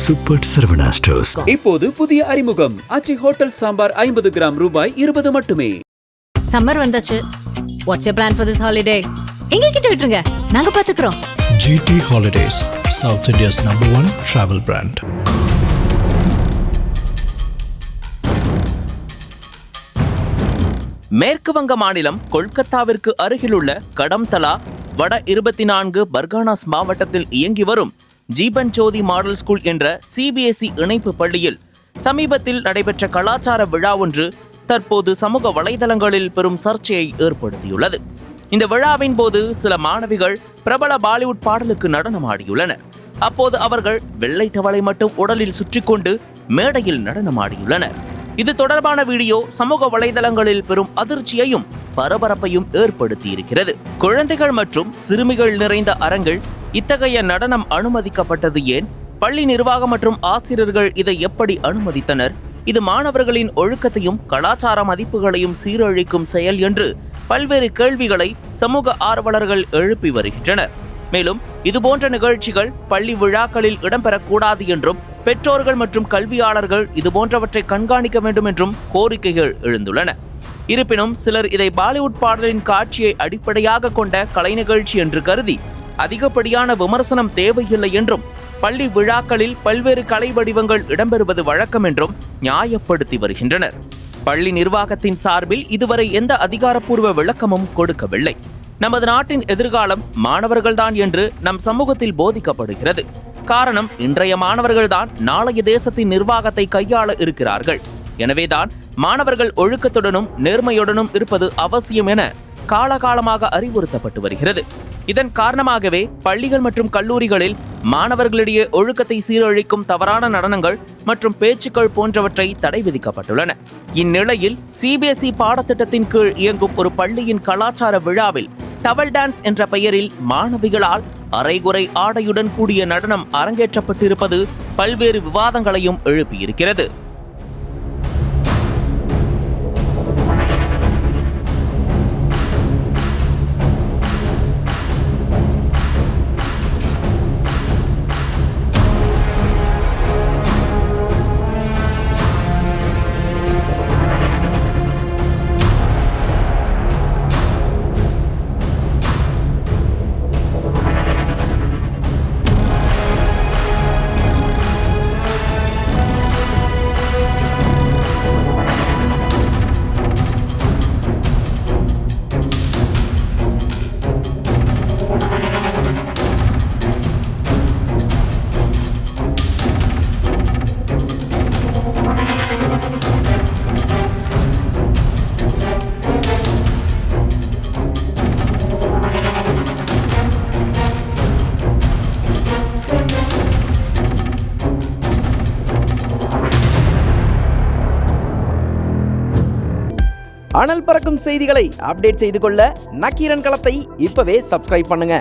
Super Saravana stores. இப்போது புதிய அறிமுகம் ஆச்சி ஹோட்டல் சாம்பார் 50 கிராம் ரூபாய் 20 மட்டுமே. சம்மர் வந்தாச்சு. What's your plan for this holiday? எங்க கிட்ட விட்டுருங்க, நாங்க பாத்துக்கிறோம். GT Holidays, South India's #1 travel brand. மேற்கு வங்க மாநிலம் கொல்கத்தாவிற்கு அருகிலுள்ள கடம்தலா வட 24 பர்கானாஸ் மாவட்டத்தில் இயங்கி வரும் ஜீபன் ஜோதி மாடல் ஸ்கூல் என்ற CBSE இணைப்பு பள்ளியில் சமீபத்தில் நடைபெற்ற கலாச்சார விழா ஒன்று தற்போது சமூக வலைதளங்களில் பெரும் சர்ச்சையை ஏற்படுத்தியுள்ளது. இந்த விழாவின் போது சில மாணவிகள் பிரபல பாலிவுட் பாடலுக்கு நடனமாடியுள்ளனர். அப்போது அவர்கள் வெள்ளை டவலை மட்டும் உடலில் சுற்றிக்கொண்டு மேடையில் நடனமாடியுள்ளனர். இது தொடர்பான வீடியோ சமூக வலைதளங்களில் பெரும் அதிர்ச்சியையும் பரபரப்பையும் ஏற்படுத்தியிருக்கிறது. குழந்தைகள் மற்றும் சிறுமிகள் நிறைந்த அரங்கில் இத்தகைய நடனம் அனுமதிக்கப்பட்டது ஏன்? பள்ளி நிர்வாகம் மற்றும் ஆசிரியர்கள் இதை எப்படி அனுமதித்தனர்? இது மாணவர்களின் ஒழுக்கத்தையும் கலாச்சார மதிப்புகளையும் சீரழிக்கும் செயல் என்று பல்வேறு கேள்விகளை சமூக ஆர்வலர்கள் எழுப்பி வருகின்றனர். மேலும் இதுபோன்ற நிகழ்ச்சிகள் பள்ளி விழாக்களில் இடம்பெறக்கூடாது என்றும் பெற்றோர்கள் மற்றும் கல்வியாளர்கள் இதுபோன்றவற்றை கண்காணிக்க வேண்டும் என்றும் கோரிக்கைகள் எழுந்துள்ளன. இருப்பினும் சிலர் இதை பாலிவுட் பாடலின் காட்சியை அடிப்படையாக கொண்ட கலை நிகழ்ச்சி என்று கருதி அதிகப்படியான விமர்சனம் தேவையில்லை என்றும் பள்ளி விழாக்களில் பல்வேறு கலை வடிவங்கள் இடம்பெறுவது வழக்கம் என்றும் நியாயப்படுத்தி வருகின்றனர். பள்ளி நிர்வாகத்தின் சார்பில் இதுவரை எந்த அதிகாரப்பூர்வ விளக்கமும் கொடுக்கவில்லை. நமது நாட்டின் எதிர்காலம் மாணவர்கள்தான் என்று நம் சமூகத்தில் போதிக்கப்படுகிறது. காரணம், இன்றைய மாணவர்கள்தான் நாளைய தேசத்தின் நிர்வாகத்தை கையாள இருக்கிறார்கள். எனவேதான் மாணவர்கள் ஒழுக்கத்துடனும் நேர்மையுடனும் இருப்பது அவசியம் என காலகாலமாக அறிவுறுத்தப்பட்டு வருகிறது. இதன் காரணமாகவே பள்ளிகள் மற்றும் கல்லூரிகளில் மாணவர்களிடையே ஒழுக்கத்தை சீரழிக்கும் தவறான நடனங்கள் மற்றும் பேச்சுக்கள் போன்றவற்றை தடை விதிக்கப்பட்டுள்ளன. இந்நிலையில் CBSE பாடத்திட்டத்தின் கீழ் இயங்கும் ஒரு பள்ளியின் கலாச்சார விழாவில் டவல் டான்ஸ் என்ற பெயரில் மாணவிகளால் அரைகுறை ஆடையுடன் கூடிய நடனம் அரங்கேற்றப்பட்டிருப்பது பல்வேறு விவாதங்களையும் எழுப்பியிருக்கிறது. அனல் பறக்கும் செய்திகளை அப்டேட் செய்து கொள்ள நக்கீரன் களத்தை இப்பவே சப்ஸ்கிரைப் பண்ணுங்க.